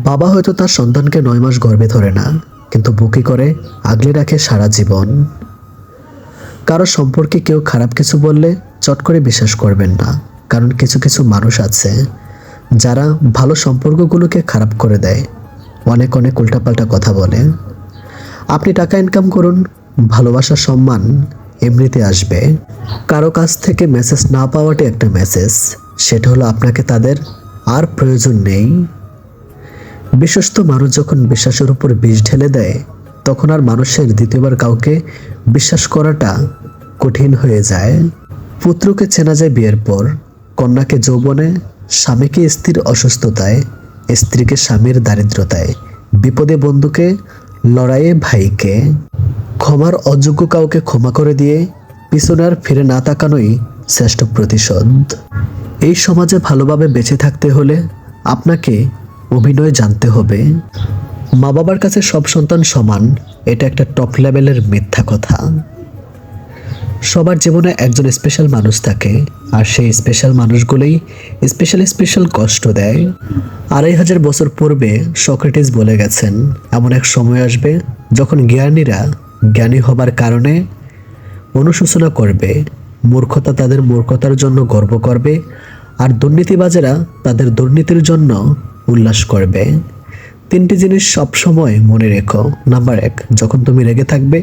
বাবা হয়তো তার সন্তানকে 9 মাস গর্ভে ধরে না, কিন্তু বুকে করে আগলে রাখে সারা জীবন। কারো সম্পর্কে কেউ খারাপ কিছু বললে চট করে বিশ্বাস করবেন না, কারণ কিছু কিছু মানুষ আছে যারা ভালো সম্পর্কগুলোকে খারাপ করে দেয়, অনেক অনেক উল্টাপাল্টা কথা বলে। আপনি টাকা ইনকাম করুন, ভালোবাসা সম্মান এমনিতে আসবে। কারো কাছ থেকে মেসেজ না পাওয়াটাই একটা মেসেজ, সেটা হলো আপনাকে তাদের আর প্রয়োজন নেই। বিশ্বস্ত মানুষ যখন বিশ্বাসের উপর বিষ ঢেলে দেয়, তখন আর মানুষের দ্বিতীয়বার কাউকে বিশ্বাস করাটা কঠিন হয়ে যায়। পুত্রকে চেনা যায় বিয়ের পর, কন্যাকে যৌবনে, স্বামীকে স্ত্রীর অসুস্থতায়, স্ত্রীকে স্বামীর দারিদ্রতায়, বিপদে বন্ধুকে, লড়াইয়ে ভাইকে। ক্ষমার অযোগ্য কাউকে ক্ষমা করে দিয়ে পিছনে আর ফিরে না তাকানোই শ্রেষ্ঠ প্রতিশোধ। এই সমাজে ভালোভাবে বেঁচে থাকতে হলে আপনাকে অভিনয় জানতে হবে। মা বাবার কাছে সব সন্তান সমান, এটা একটা টপ লেভেলের মিথ্যা কথা। সবার জীবনে একজন স্পেশাল মানুষ থাকে, আর সেই স্পেশাল মানুষগুলোই স্পেশাল কষ্ট দেয়। 2500 বছর পূর্বে সক্রেটিস বলে গেছেন, এমন এক সময় আসবে যখন জ্ঞানীরা জ্ঞানী হবার কারণে অনুশোচনা করবে, মূর্খতা তাদের মূর্খতার জন্য গর্ব করবে, আর দুর্নীতিবাজেরা তাদের দুর্নীতির জন্য উল্লাস করবে। 3টি জিনিস সব সময় মনে রেখো। নাম্বার 1, যখন তুমি রেগে থাকবে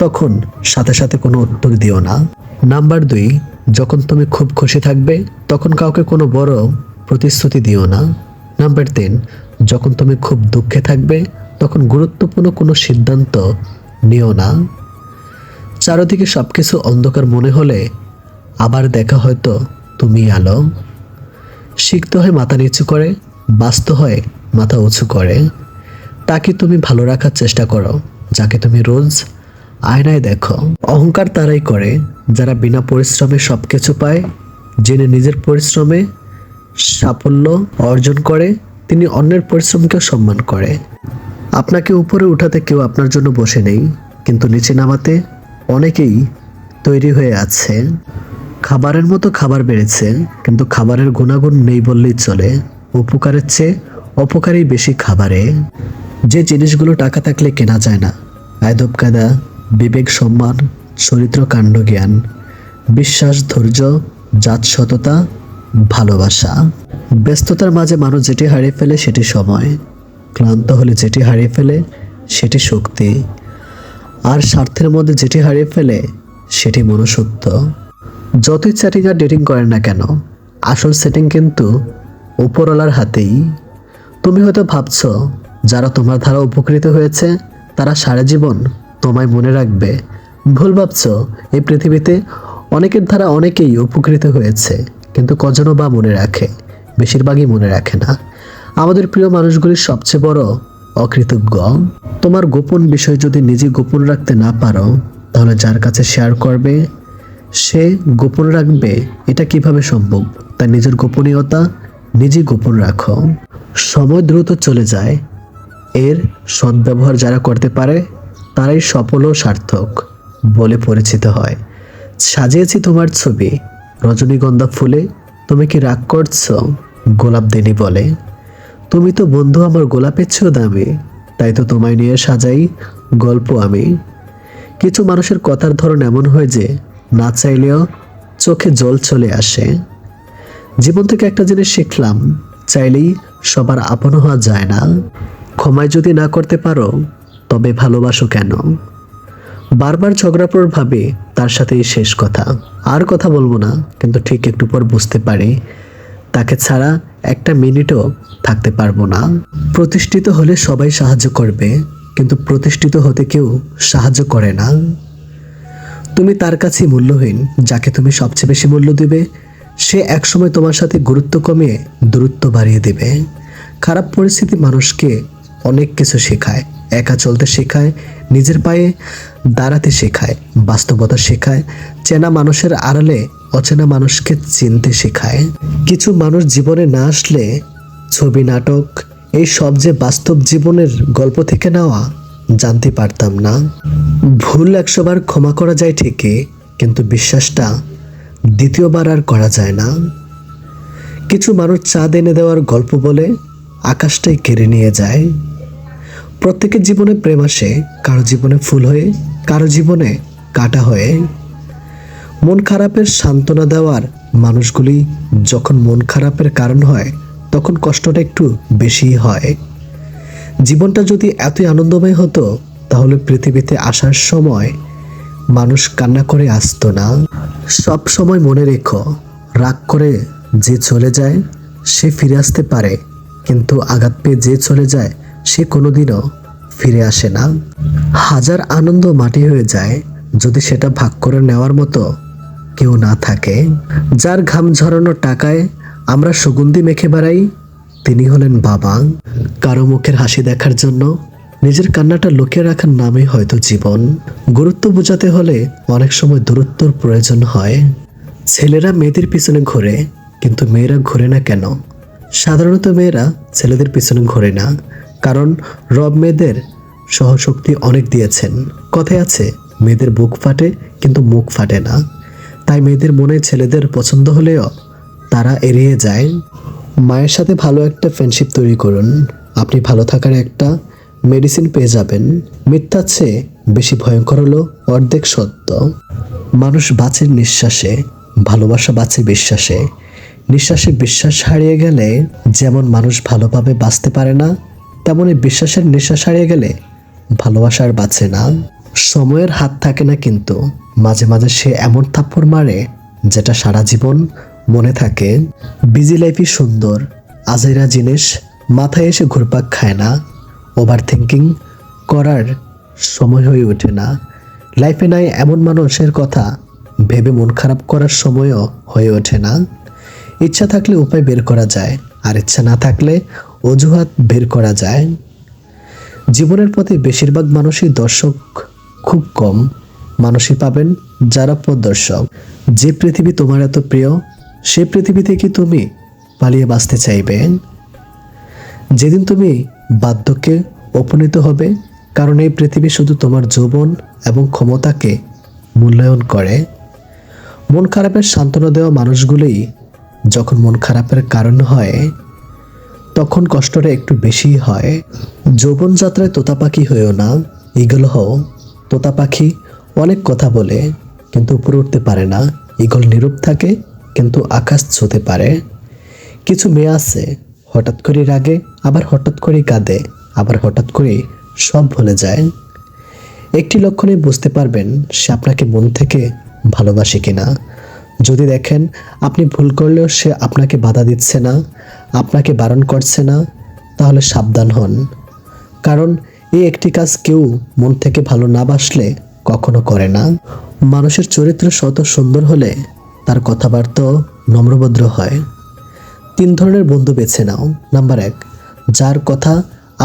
তখন সাথে সাথে কোনো উত্তর দিও না। নাম্বার 2, যখন তুমি খুব খুশি থাকবে তখন কাউকে কোনো বড় প্রতিশ্রুতি দিও না। নাম্বার 3, যখন তুমি খুব দুঃখে থাকবে তখন গুরুত্বপূর্ণ কোনো সিদ্ধান্ত নিও না। চারদিকে সবকিছু অন্ধকার মনে হলে আবার দেখা হয়তো তুমি আলো। শিখতে হয় মাথা নিচু করে, বাঁচতে হয় মাথা উঁচু করে। তাকে তুমি ভালো রাখার চেষ্টা করো যাকে তুমি রোজ আয়নায় দেখো। অহংকার তারাই করে যারা বিনা পরিশ্রমে সবকিছু পায়। জেনে নিজের পরিশ্রমে সাফল্য অর্জন করে তিনি অন্যের পরিশ্রমকে সম্মান করে। আপনাকে উপরে উঠাতে কেউ আপনার জন্য বসে নেই, কিন্তু নিচে নামাতে অনেকেই তৈরি হয়ে আছে। খাবারের মতো খাবার বেড়েছে, কিন্তু খাবারের গুণাগুণ নেই বললেই চলে। উপকারের চেয়ে অপকারই বেশি খাবারে। যে জিনিসগুলো টাকা থাকলে কেনা যায় না, আদব কায়দা, বিবেক, সম্মান, চরিত্র, কাণ্ড, জ্ঞান, বিশ্বাস, ধৈর্য, জাত, সততা, ভালোবাসা। ব্যস্ততার মাঝে মানুষ যেটি হারিয়ে ফেলে সেটি সময়, ক্লান্ত হলে যেটি হারিয়ে ফেলে সেটি শক্তি, আর স্বার্থের মধ্যে যেটি হারিয়ে ফেলে সেটি মনুষ্যত্ব। যতই চ্যাটিং আর ডেটিং করেন না কেন, আসল সেটিং কিন্তু উপরওয়ালার হাতেই। তুমি হয়তো ভাবছো যারা তোমার দ্বারা উপকৃত হয়েছে তারা সারা জীবন তোমায় মনে রাখবে। ভুল ভাবছো, এই পৃথিবীতে অনেকের দ্বারা অনেকেই উপকৃত হয়েছে, কিন্তু কজনও বা মনে রাখে? বেশিরভাগই মনে রাখে না। আমাদের প্রিয় মানুষগুলির সবচেয়ে বড় অকৃতজ্ঞ। তোমার গোপন বিষয় যদি নিজে গোপন রাখতে না পারো, তাহলে যার কাছে শেয়ার করবে সে গোপন রাখবে, এটা কিভাবে সম্ভব? তাই নিজের গোপনীয়তা নিজে গোপন রাখো। সময় দ্রুত চলে যায়, এর সদ্ব্যবহার যারা করতে পারে তারাই সফল ও সার্থক বলে পরিচিত হয়। সাজিয়েছি তোমার ছবি রজনীগন্ধা ফুলে, তুমি কি রাগ করছো গোলাপ দেনি বলে? তুমি তো বন্ধু আমার গোলাপের চেয়েও দামি, তাই তো তোমায় নিয়ে সাজাই গল্প আমি। কিছু মানুষের কথার ধরন এমন হয় যে না চাইলেও চোখে জল চলে আসে। জীবন থেকে একটা জিনিস শিখলাম, চাইলেই সবার আপন হওয়া যায় না। ক্ষমায় যদি না করতে পারো তবে ভালোবাসো কেন? বারবার ঝগড়ার পর ভাবে তার সাথেই শেষ কথা, আর কথা বলবো না, কিন্তু ঠিক একটু পর বুঝতে পারি তাকে ছাড়া একটা মিনিটও থাকতে পারবো না। প্রতিষ্ঠিত হলে সবাই সাহায্য করবে, কিন্তু প্রতিষ্ঠিত হতে কেউ সাহায্য করে না। তুমি তার কাছে মূল্যহীন যাকে তুমি সবচেয়ে বেশি মূল্য দিবে, সে একসময় তোমার সাথে গুরুত্ব কমিয়ে দূরত্ব বাড়িয়ে দেবে। খারাপ পরিস্থিতি মানুষকে অনেক কিছু শেখায়। একা চলতে শেখায়, নিজের পায়ে দাঁড়াতে শেখায়, বাস্তবতা শেখায়, চেনা মানুষের আড়ালে অচেনা মানুষকে চিনতে শেখায়। কিছু মানুষ জীবনে না আসলে ছবি, নাটক, এই সব যে বাস্তব জীবনের গল্প থেকে নেওয়া জানতে পারতাম না। ভুল 100 বার ক্ষমা করা যায় ঠিকই, কিন্তু বিশ্বাসটা দ্বিতীয়বার আর করা যায় না। কিছু মানুষ চাঁদ এনে দেওয়ার গল্প বলে, আকাশটাই কেড়ে নিয়ে যায়। প্রত্যেকের জীবনে প্রেম আসে, কারো জীবনে ফুল হয়ে, কারো জীবনে কাঁটা হয়ে। মন খারাপের সান্ত্বনা দেওয়ার মানুষগুলি যখন মন খারাপের কারণ হয়, তখন কষ্টটা একটু বেশিই হয়। জীবনটা যদি এতই আনন্দময় হতো, তাহলে পৃথিবীতে আসার সময় মানুষ কান্না করে আসতো না। সব সময় মনে রেখো, রাগ করে যে চলে যায় সে ফিরে আসতে পারে, কিন্তু আঘাত পেয়ে যে চলে যায় সে কোনোদিনও ফিরে আসে না। হাজার আনন্দ মাটি হয়ে যায় যদি সেটা ভাগ করে নেওয়ার মতো কেউ না থাকে। যার ঘাম ঝরানো টাকায় আমরা সুগন্ধি মেখে বেড়াই, তিনি হলেন বাবা। কারো মুখের হাসি দেখার জন্য নিজের কান্নাটা লুকিয়ে রাখার নামই হয়তো জীবন। গুরুত্ব বোঝাতে হলে অনেক সময় দূরত্বর প্রয়োজন হয়। ছেলেরা মেয়েদের পিছনে ঘোরে, কিন্তু মেয়েরা ঘোরে না কেন? সাধারণত মেয়েরা ছেলেদের পিছনে ঘোরে না, কারণ রব মেয়েদের সহশক্তি অনেক দিয়েছেন। কথায় আছে, মেয়েদের বুক ফাটে কিন্তু মুখ ফাটে না। তাই মেয়েদের মনে ছেলেদের পছন্দ হলেও তারা এড়িয়ে যায়। মায়ের সাথে ভালো একটা ফ্রেন্ডশিপ তৈরি করুন, আপনি ভালো থাকার একটা মেডিসিন পেয়ে যাবেন। মিথ্যার চেয়ে বেশি ভয়ঙ্কর হলো অর্ধেক সত্য। মানুষ বাঁচে নিঃশ্বাসে, ভালোবাসা বাঁচে বিশ্বাসে। নিঃশ্বাসে বিশ্বাস হারিয়ে গেলে যেমন মানুষ ভালোভাবে বাঁচতে পারে না, তেমনই বিশ্বাসের নিঃশ্বাস হারিয়ে গেলে ভালোবাসা আর বাঁচে না। সময়ের হাত থাকে না, কিন্তু মাঝে মাঝে সে এমন থাপ্পড় মারে যেটা সারা জীবন মনে থাকে। বিজি লাইফই সুন্দর, আজাইরা জিনিস মাথায় এসে ঘুরপাক খায় না। ওভার থিঙ্কিং করার সময় হয়ে ওঠে না। লাইফে নাই এমন মানুষের কথা ভেবে মন খারাপ করার সময়ও হয়ে ওঠে না। ইচ্ছা থাকলে উপায় বের করা যায়, আর ইচ্ছা না থাকলে অজুহাত বের করা যায়। জীবনের প্রতি বেশিরভাগ মানুষই দর্শক, খুব কম মানুষই পাবেন যারা প্রদর্শক। যে পৃথিবী তোমার এত প্রিয়, সে পৃথিবী থেকে তুমি পালিয়ে বাঁচতে চাইবে। যেদিন তুমি বার্ধক্যে উপনীত হবে, কারণ এই পৃথিবী শুধু তোমার যৌবন এবং ক্ষমতাকে মূল্যায়ন করে। মন খারাপের সান্ত্বনা দেওয়া মানুষগুলোই যখন মন খারাপের কারণ হয়, তখন কষ্টটা একটু বেশিই হয়। যৌবনযাত্রায় তোতা পাখি হয়েও না, ঈগল হও। তোতা পাখি অনেক কথা বলে কিন্তু উপরে উঠতে পারে না, ঈগল নীরব থাকে কিন্তু আকাশ ছুঁতে পারে। কিছু মেয়ে আছে হঠাৎ করে রাগে, আবার হঠাৎ করে কাঁদে, আবার হঠাৎ করে সব ভুলে যায়। একটি লক্ষণে বুঝতে পারবেন সে আপনাকে মন থেকে ভালোবাসে কিনা। যদি দেখেন আপনি ভুল করলেও সে আপনাকে বাধা দিচ্ছে না, আপনাকে বারণ করছে না, তাহলে সাবধান হন। কারণ এই একটি কাজ কেউ মন থেকে ভালো না বাসলে কখনো করে না। মানুষের চরিত্র শত সুন্দর হলে তার কথাবার্তা নম্রভদ্র হয়। 3 ধরনের বন্ধু বেছে নাও। নাম্বার 1, যার কথা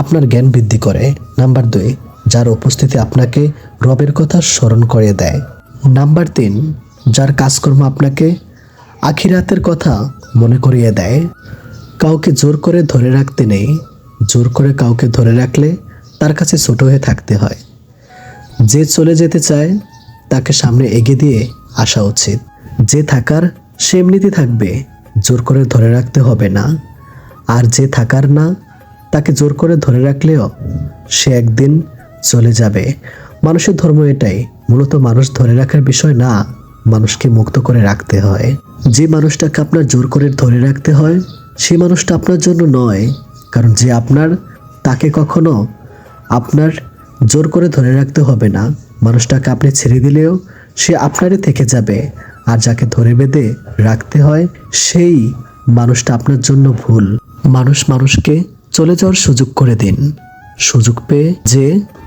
আপনার জ্ঞান বৃদ্ধি করে। নাম্বার 2, যার উপস্থিতি আপনাকে রবের কথা স্মরণ করিয়ে দেয়। নাম্বার 3, যার কাজকর্ম আপনাকে আখিরাতের কথা মনে করিয়ে দেয়। কাউকে জোর করে ধরে রাখতে নেই, জোর করে কাউকে ধরে রাখলে তার কাছে ছোট হয়ে থাকতে হয়। যে চলে যেতে চায় তাকে সামনে এগিয়ে দিয়ে আসা উচিত। যে থাকার সে এমনিতে থাকবে, জোর করে ধরে রাখতে হবে না। আর যে থাকার না, তাকে জোর করে ধরে রাখলেও সে একদিন চলে যাবে। মানুষের ধর্ম এটাই, মূলত মানুষ ধরে রাখার বিষয় না, মানুষকে মুক্ত করে রাখতে হয়। যে মানুষটাকে আপনার জোর করে ধরে রাখতে হয়, সেই মানুষটা আপনার জন্য নয়। কারণ যে আপনার, তাকে কখনো আপনার জোর করে ধরে রাখতে হবে না। মানুষটাকে আপনি ছেড়ে দিলেও সে আপনারই থেকে যাবে। আর যাকে ধরে বেঁধে রাখতে হয়, সেই মানুষটা আপনার জন্য ভুল। মানুষ মানুষকে চলে যাওয়ার সুযোগ করে দিন। সুযোগ পেয়ে যে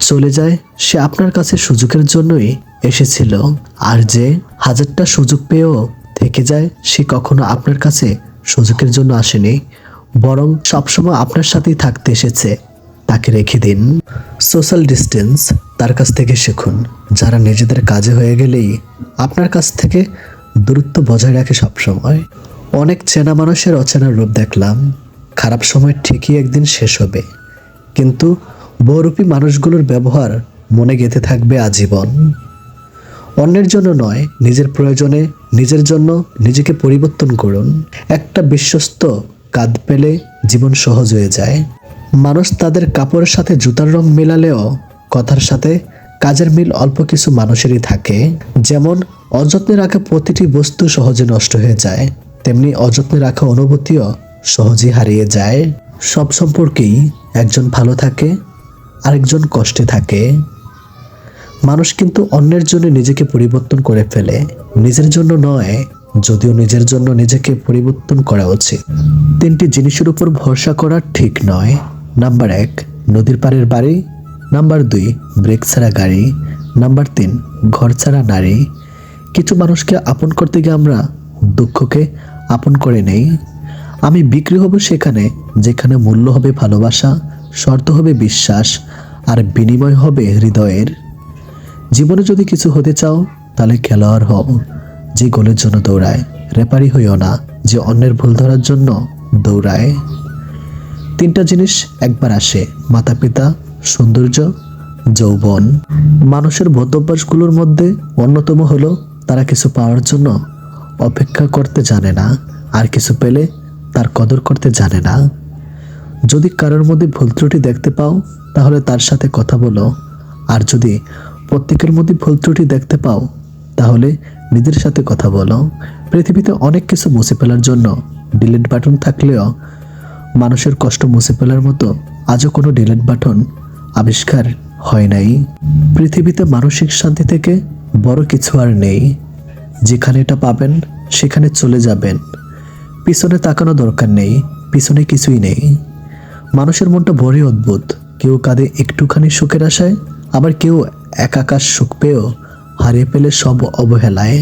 চলে যায় সে আপনার কাছে সুযোগের জন্যই এসেছিল। আর যে হাজারটা সুযোগ পেয়েও থেকে যায়, সে কখনো আপনার কাছে সুযোগের জন্য আসেনি, বরং সবসময় আপনার সাথেই থাকতে এসেছে। তাকে রেখে দিন। সোশ্যাল ডিস্টেন্স তার কাছ থেকে শিখুন, যারা নিজেদের কাজে হয়ে গেলেই আপনার কাছ থেকে দূরত্ব বজায় রাখে সবসময়। অনেক চেনা মানুষের অচেনা রূপ দেখলাম। খারাপ সময় ঠিকই একদিন শেষ হবে, কিন্তু বহুরূপী মানুষগুলোর ব্যবহার মনে গেঁথে থাকবে আজীবন। অন্যের জন্য নয়, নিজের প্রয়োজনে নিজের জন্য নিজেকে পরিবর্তন করুন। একটা বিশ্বস্ত কাঁধ পেলে জীবন সহজ হয়ে যায়। মানুষ তাদের কাপড়ের সাথে জুতার রং মেলালেও কথার সাথে কাজের মিল অল্প কিছু মানুষেরই থাকে। যেমন অযত্নে রাখা প্রতিটি বস্তু সহজে নষ্ট হয়ে যায়, তেমনি অযত্নে রাখা অনুভূতিও সহজে হারিয়ে যায়। সব সম্পর্কেই একজন ভালো থাকে, আরেকজন কষ্টে থাকে। মানুষ কিন্তু অন্যের জন্য নিজেকে পরিবর্তন করে ফেলে, নিজের জন্য নয়, যদিও নিজের জন্য নিজেকে পরিবর্তন করা উচিত। 3টি জিনিসের উপর ভরসা করা ঠিক নয়। নাম্বার 1, নদীর পাড়ের বাড়ি। নাম্বার 2, ব্রেক ছাড়া গাড়ি। নাম্বার 3, ঘর ছাড়া নারী। কিছু মানুষকে আপন করতে গিয়ে আমরা দুঃখকে আপন করে নেই। আমি বিক্রি হব সেখানে যেখানে মূল্য হবে ভালোবাসা, শর্ত হবে বিশ্বাস, আর বিনিময় হবে হৃদয়ের। জীবনে যদি কিছু হতে চাও তাহলে খেলোয়াড় হও যে গোলের জন্য দৌড়ায়, রেফারি হইও না যে অন্যের ভুল ধরার জন্য দৌড়ায়। 3টা জিনিস একবার আসে, মাতা পিতা, সৌন্দর্য, যৌবন। মানুষের বদভ্যাসগুলোর মধ্যে অন্যতম হলো তারা কিছু পাওয়ার জন্য অপেক্ষা করতে জানে না, আর কিছু পেলে তার কদর করতে জানে না। যদি কারোর মধ্যে ভুল ত্রুটি দেখতে পাও তাহলে তার সাথে কথা বলো, আর যদি প্রত্যেকের মধ্যে ভুল ত্রুটি দেখতে পাও তাহলে নিজের সাথে কথা বলো। পৃথিবীতে অনেক কিছু মুছে ফেলার জন্য ডিলিট বাটন থাকলেও মানুষের কষ্ট মুছে ফেলার মতো আজও কোনো ডিলিট বাটন আবিষ্কার হয় নাই। পৃথিবীতে মানসিক শান্তি থেকে বড় কিছু আর নেই। যেখানে এটা পাবেন সেখানে চলে যাবেন, পিছনে তাকানো দরকার নেই, পিছনে কিছুই নেই। মানুষের মনটা বড়ই অদ্ভুত, কেউ কাঁদে একটুখানি সুখের আশায়, আবার কেউ একাকার সুখ পেয়েও হারিয়ে ফেলে সব অবহেলায়।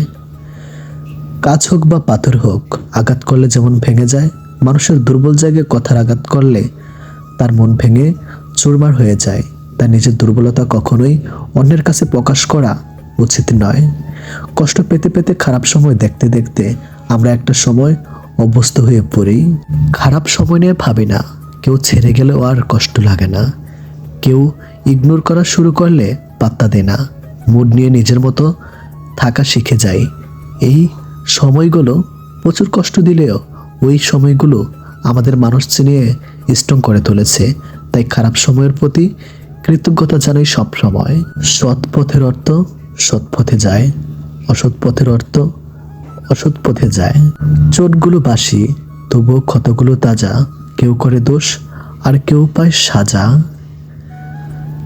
কাজ হোক বা পাথর হোক, আঘাত করলে যেমন ভেঙে যায়, মানুষের দুর্বল জায়গায় কথার আঘাত করলে তার মন ভেঙে চুরমার হয়ে যায়। তার নিজের দুর্বলতা কখনোই অন্যের কাছে প্রকাশ করা উচিত নয়। কষ্ট পেতে পেতে খারাপ সময় দেখতে দেখতে আমরা একটা সময় অভ্যস্ত হয়ে পড়ি। খারাপ সময় নিয়ে ভাবি না, কেউ ছেড়ে গেলেও আর কষ্ট লাগে না, কেউ ইগনোর করা শুরু করলে পাত্তা দেয় না, মুড নিয়ে নিজের মতো থাকা শিখে যায়। এই সময়গুলো প্রচুর কষ্ট দিলেও ওই সময়গুলো আমাদের মানুষ চিনিয়ে স্ট্রং করে তুলেছে। তাই খারাপ সময়ের প্রতি কৃতজ্ঞতা জানাই সব সময়। সৎ পথের অর্থ সৎ পথে যায়, অসৎ পথের অর্থ অসৎ পথে যায়। চোটগুলো বাসি, তবুও ক্ষতগুলো তাজা। কেউ করে দোষ আর কেউ পায় সাজা।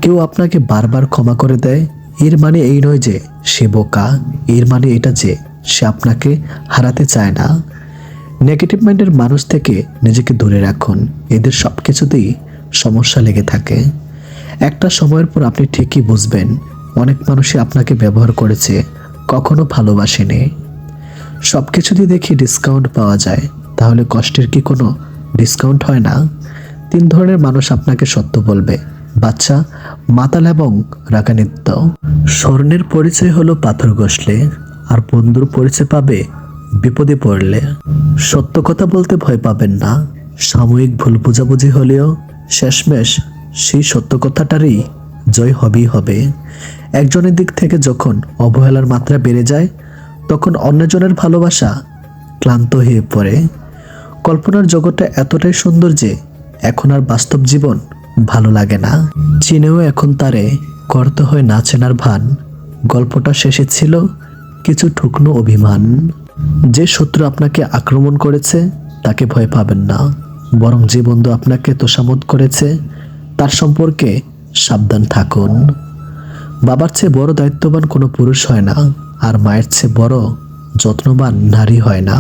কেউ আপনাকে বারবার ক্ষমা করে দেয়, এর মানে এই নয় যে সে বোকা, এর মানে এটা যে সে আপনাকে হারাতে চায় না। নেগেটিভ মাইন্ডের মানুষ থেকে নিজেকে দূরে রাখুন, এদের সব কিছুতেই সমস্যা লেগে থাকে। একটা সময়ের পর আপনি ঠিকই বুঝবেন অনেক মানুষই আপনাকে ব্যবহার করেছে, কখনো ভালোবাসেনি। সব কিছুতেই দেখি ডিসকাউন্ট পাওয়া যায়, তাহলে কষ্টের কি কোনো ডিসকাউন্ট হয় না? 3 ধরনের মানুষ আপনাকে সত্য বলবে, বাচ্চা, মাতাল এবং রাগান্বিত। স্বর্ণের পরিচয় হলো পাথর ঘষলে, আর বন্ধুর পরিচয় পাবে বিপদে পড়লে। সত্য কথা বলতে ভয় পাবেন না, সাময়িক ভুল বোঝাবুঝি হলেও শেষমেশ সেই সত্য কথাটারই জয় হবেই হবে। একজনের দিক থেকে যখন অবহেলার মাত্রা বেড়ে যায় তখন অন্যজনের ভালোবাসা ক্লান্ত হয়ে পড়ে। কল্পনার জগৎটা এতটাই সুন্দর যে এখন আর বাস্তব জীবন ভালো লাগে না। চিনেও এখন তারে করতে হয় না চেনার ভান। গল্পটা শেষে ছিল কিছু ঠুকনো অভিমান। যে শত্রু আপনাকে আক্রমণ করেছে তাকে ভয় পাবেন না, বরং যে বন্ধু আপনাকে তোষামোদ করেছে তার সম্পর্কে সাবধান থাকুন। বাবার চেয়ে বড় দায়িত্ববান কোনো পুরুষ হয় না, আর মায়ের চেয়ে বড় যত্নবান নারী হয় না।